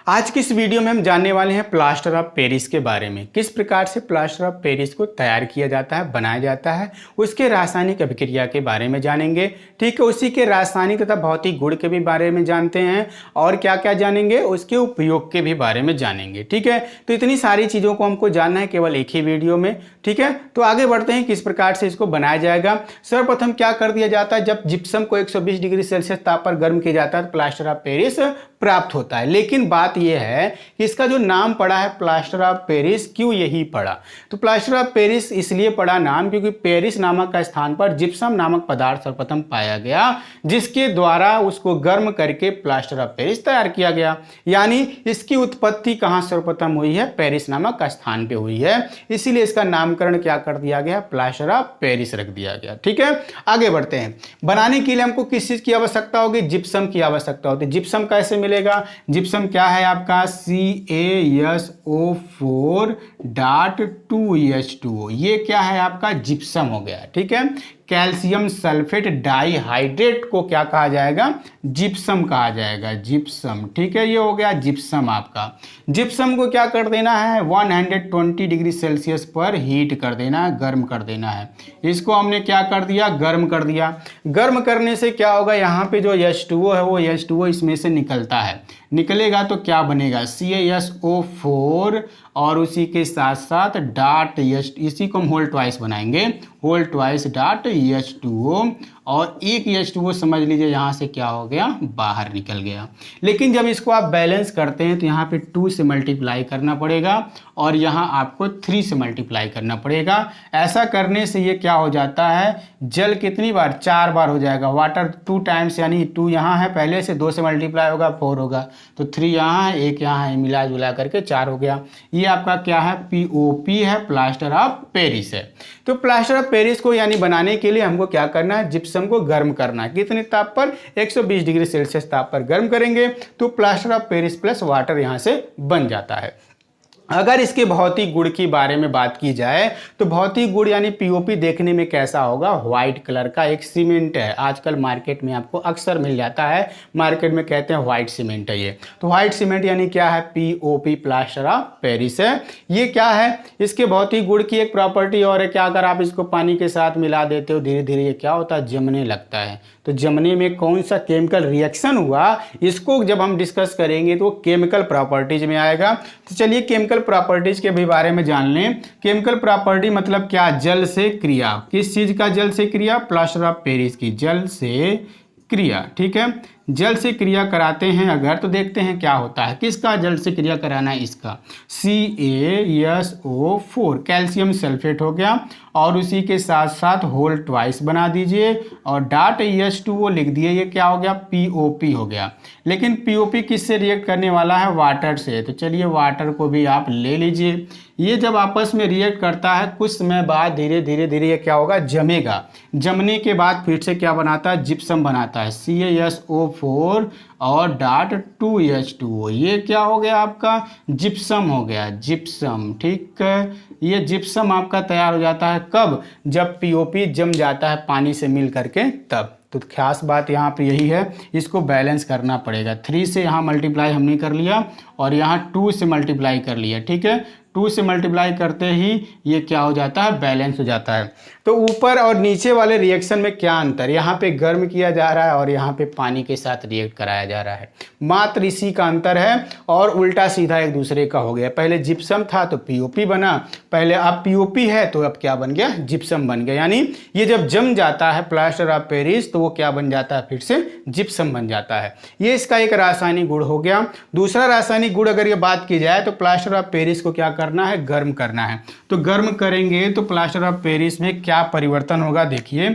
आज की इस वीडियो में हम जानने वाले हैं प्लास्टर ऑफ पेरिस के बारे में। किस प्रकार से प्लास्टर ऑफ पेरिस को तैयार किया जाता है, बनाया जाता है, उसके रासायनिक अभिक्रिया के बारे में जानेंगे। ठीक है, उसी के रासायनिक तथा भौतिक गुण के भी बारे में जानते हैं और क्या क्या जानेंगे, उसके उपयोग के भी बारे में जानेंगे। ठीक है, तो इतनी सारी चीज़ों को हमको जानना है केवल एक ही वीडियो में। ठीक है, तो आगे बढ़ते हैं किस प्रकार से इसको बनाया जाएगा। सर्वप्रथम क्या कर दिया जाता है, जब जिप्सम को 120 डिग्री सेल्सियस ताप पर गर्म किया जाता है तो प्लास्टर ऑफ पेरिस प्राप्त होता है। लेकिन बात यह है कि इसका जो नाम पड़ा है प्लास्टर ऑफ पेरिस, क्यों यही पड़ा? तो प्लास्टर ऑफ पेरिस इसलिए पड़ा नाम क्योंकि पेरिस नामक का स्थान पर जिप्सम नामक पदार्थ सर्वप्रथम पाया गया, जिसके द्वारा उसको गर्म करके प्लास्टर ऑफ पेरिस तैयार किया गया। यानी इसकी उत्पत्ति कहां सर्वप्रथम हुई है? पेरिस नामक का स्थान पे हुई है, इसीलिए इसका नामकरण क्या कर दिया गया? प्लास्टर ऑफ पेरिस रख दिया गया। ठीक है, आगे बढ़ते हैं। बनाने के लिए हमको किस चीज की आवश्यकता होगी? जिप्सम की आवश्यकता होती है। जिप्सम कैसे मिलेगा? जिप्सम क्या है आपका? CaSO4.2H2O। ये क्या है आपका? जिप्सम हो गया। ठीक है, कैल्शियम सल्फेट डाइहाइड्रेट को क्या कहा जाएगा? जिप्सम कहा जाएगा, जिप्सम। ठीक है, ये हो गया जिप्सम आपका। जिप्सम को क्या कर देना है? 120 डिग्री सेल्सियस पर हीट कर देना है, गर्म कर देना है। इसको हमने क्या कर दिया? गर्म कर दिया। गर्म करने से क्या होगा? यहाँ पे जो H2O है वो H2O इसमें से निकलता है। निकलेगा तो क्या बनेगा? CaSO4 और उसी के साथ साथ डॉट H, इसी को हम होल ट्वाइस बनाएंगे, होल ट्वाइस डॉट H2O, और एक H2O समझ लीजिए यहाँ से क्या हो गया? बाहर निकल गया। लेकिन जब इसको आप बैलेंस करते हैं तो यहाँ पे 2 से मल्टीप्लाई करना पड़ेगा और यहाँ आपको 3 से मल्टीप्लाई करना पड़ेगा। ऐसा करने से ये क्या हो जाता है? जल कितनी बार? 4 बार हो जाएगा। वाटर 2 टाइम्स, यानी 2 यहाँ है पहले से, 2 से मल्टीप्लाई होगा 4 होगा, तो 3 यहाँ है, 1 यहाँ है, मिला जुला करके 4 हो गया। ये आपका क्या है? POP है, प्लास्टर ऑफ पेरिस है। तो प्लास्टर ऑफ पेरिस को यानी बनाने के लिए हमको क्या करना है? जिप्सम को गर्म करना है। कितने ताप पर? 120 डिग्री सेल्सियस ताप पर गर्म करेंगे तो plaster of Paris plus water यहां से बन जाता है। अगर इसके भौतिक गुण की बारे में बात की जाए तो भौतिक गुण यानी पीओपी देखने में कैसा होगा? व्हाइट कलर का एक सीमेंट है। आजकल मार्केट में आपको अक्सर मिल जाता है, मार्केट में कहते हैं व्हाइट सीमेंट है ये। तो व्हाइट सीमेंट यानी क्या है? पीओपी, प्लास्टर ऑफ पेरिस है। ये क्या है? इसके भौतिक गुण की एक प्रॉपर्टी और है क्या? अगर आप इसको पानी के साथ मिला देते हो धीरे धीरे ये क्या होता है? जमने लगता है। तो जमने में कौन सा केमिकल रिएक्शन हुआ, इसको जब हम डिस्कस करेंगे तो केमिकल प्रॉपर्टीज में आएगा। तो चलिए केमिकल प्रॉपर्टीज के भी बारे में जान लें। केमिकल प्रॉपर्टी मतलब क्या? जल से क्रिया। किस चीज का जल से क्रिया? प्लास्टर ऑफ पेरिस की जल से क्रिया। ठीक है, जल से क्रिया कराते हैं अगर तो देखते हैं क्या होता है। किसका जल से क्रिया कराना है? इसका CaSO4 कैल्शियम सल्फेट हो गया और उसी के साथ साथ होल ट्वाइस बना दीजिए और डॉट H2O लिख दिए। ये क्या हो गया? POP हो गया। लेकिन POP किससे रिएक्ट करने वाला है? वाटर से। तो चलिए वाटर को भी आप ले लीजिए। ये जब आपस में रिएक्ट करता है कुछ समय बाद धीरे धीरे ये क्या होगा? जमेगा। जमने के बाद फिर से क्या बनाता है? जिप्सम बनाता है, CaSO4 और डॉट 2H2O। ये क्या हो गया आपका? जिप्सम हो गया, जिप्सम। ठीक है, ये जिप्सम आपका तैयार हो जाता है कब? जब पीओपी जम जाता है पानी से मिल करके तब। तो खास बात यहाँ पे यही है, इसको बैलेंस करना पड़ेगा। 3 से यहाँ मल्टीप्लाई हमने कर लिया और यहाँ 2 से मल्टीप्लाई कर लिया। ठीक है, 2 से मल्टीप्लाई करते ही ये क्या हो जाता है? बैलेंस हो जाता है। तो ऊपर और नीचे वाले रिएक्शन में क्या अंतर? यहाँ पे गर्म किया जा रहा है और यहाँ पे पानी के साथ रिएक्ट कराया जा रहा है, मात्र इसी का अंतर है। और उल्टा सीधा एक दूसरे का हो गया। पहले जिप्सम था तो पीओपी बना, पहले अब पीओपी है तो अब क्या बन गया? जिप्सम बन गया। यानी ये जब जम जाता है प्लास्टर ऑफ पेरिस तो वो क्या बन जाता है? फिर से जिप्सम बन जाता है। ये इसका एक रासायनिक गुण हो गया। दूसरा रासायनिक गुण अगर ये बात की जाए तो प्लास्टर ऑफ पेरिस को क्या करना है? गर्म करना है। तो गर्म करेंगे तो प्लास्टर ऑफ पेरिस में क्या परिवर्तन होगा? देखिए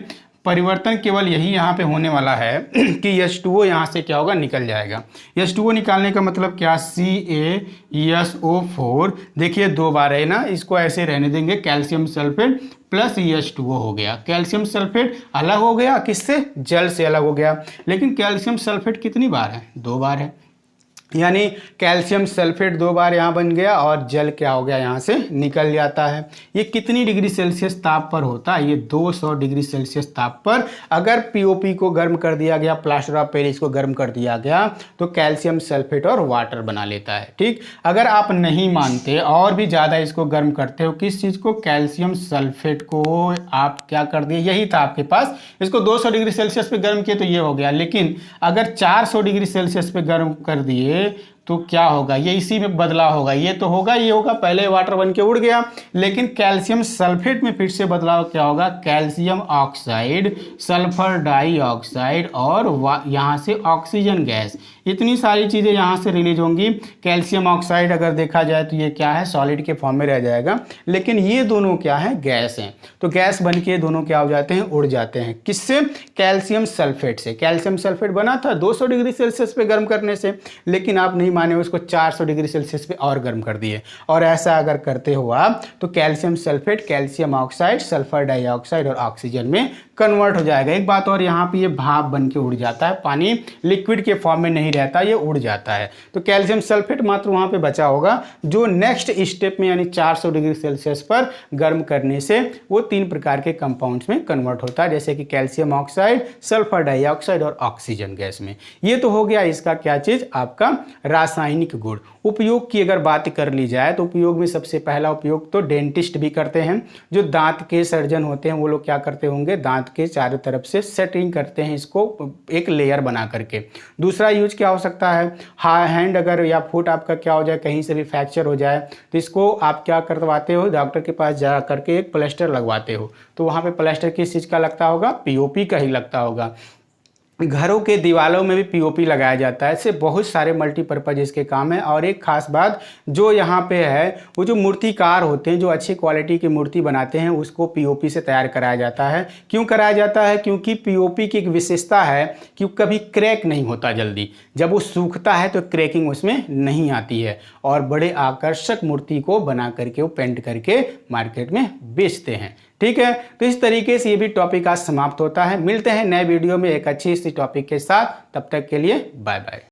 परिवर्तन केवल यही यहाँ पे होने वाला है कि H2O यहाँ से क्या होगा? निकल जाएगा। H2O निकालने का मतलब क्या? CaSO4 देखिए 2 बार है ना, इसको ऐसे रहने देंगे, कैल्शियम सल्फेट प्लस H2O हो गया। कैल्शियम सल्फेट अलग हो गया, किससे? जल से अलग हो गया। लेकिन कैल्शियम सल्फेट कितनी बार है? 2 बार है। यानी कैल्शियम सल्फेट 2 बार यहाँ बन गया और जल क्या हो गया यहाँ से निकल जाता है। ये कितनी डिग्री सेल्सियस ताप पर होता है? ये 200 डिग्री सेल्सियस ताप पर अगर पीओपी को गर्म कर दिया गया, प्लास्टर ऑफ पेरिस को गर्म कर दिया गया तो कैल्शियम सल्फेट और वाटर बना लेता है। ठीक, अगर आप नहीं मानते और भी ज़्यादा इसको गर्म करते हो, किस चीज़ को? कैल्शियम सल्फेट को आप क्या कर दिए, यही था आपके पास, इसको 200 डिग्री सेल्सियस पे गर्म किए तो ये हो गया। लेकिन अगर 400 डिग्री सेल्सियस पे गर्म कर दिए तो क्या होगा? ये इसी में बदलाव होगा, ये तो होगा, ये होगा, पहले वाटर बन के उड़ गया, लेकिन कैल्शियम सल्फेट में फिर से बदलाव क्या होगा? कैल्शियम ऑक्साइड, सल्फर डाइऑक्साइड और यहाँ से ऑक्सीजन गैस, इतनी सारी चीज़ें यहाँ से रिलीज होंगी। कैल्शियम ऑक्साइड अगर देखा जाए तो ये क्या है? सॉलिड के फॉर्म में रह जाएगा, लेकिन ये दोनों क्या है? गैस हैं। तो गैस बन के दोनों क्या हो जाते हैं? उड़ जाते हैं। किससे? कैल्शियम सल्फेट से। कैल्शियम सल्फेट बना था 200 डिग्री सेल्सियस पे गर्म करने से, लेकिन आप नहीं माने, उसको 400 डिग्री सेल्सियस पे और गर्म कर दिए। और ऐसा अगर करते हो आप तो calcium sulphate, calcium oxide, sulphur dioxide और ऑक्सीजन में कन्वर्ट हो जाएगा। एक बात और, यहाँ पे ये भाप बन के उड़ जाता है, पानी लिक्विड के फॉर्म में नहीं रहता, ये उड़ जाता है। तो कैल्शियम सल्फेट मात्र वहाँ पे बचा होगा, जो नेक्स्ट स्टेप में यानी 400 डिग्री सेल्सियस पर गर्म करने से वो 3 प्रकार के कंपाउंड्स में कन्वर्ट होता है, जैसे कि कैल्शियम ऑक्साइड, सल्फर डाइऑक्साइड और ऑक्सीजन गैस में। ये तो हो गया इसका क्या चीज़? आपका रासायनिक गुण। उपयोग की अगर बात कर ली जाए तो उपयोग में सबसे पहला उपयोग तो डेंटिस्ट भी करते हैं। जो दांत के सर्जन होते हैं वो लोग क्या करते होंगे? दांत के चारों तरफ से सेटिंग करते हैं, इसको एक लेयर बना करके। दूसरा यूज क्या हो सकता है? हैंड अगर या फुट आपका क्या हो जाए, कहीं से भी फ्रैक्चर हो जाए तो इसको आप क्या करवाते हो? डॉक्टर के पास जा करके एक प्लास्टर लगवाते हो। तो वहाँ पे प्लास्टर किस चीज़ का लगता होगा? पीओपी का ही लगता होगा। घरों के दीवारों में भी पीओपी लगाया जाता है। ऐसे बहुत सारे मल्टीपर्पज इसके काम है। और एक खास बात जो यहाँ पे है, वो जो मूर्तिकार होते हैं, जो अच्छी क्वालिटी की मूर्ति बनाते हैं, उसको पीओपी से तैयार कराया जाता है। क्यों कराया जाता है? क्योंकि पीओपी की एक विशेषता है कि कभी क्रैक नहीं होता जल्दी। जब वो सूखता है तो क्रैकिंग उसमें नहीं आती है, और बड़े आकर्षक मूर्ति को बना करके वो पेंट करके मार्केट में बेचते हैं। ठीक है, तो इस तरीके से ये भी टॉपिक आज समाप्त होता है। मिलते हैं नए वीडियो में एक अच्छी सी टॉपिक के साथ, तब तक के लिए बाय बाय।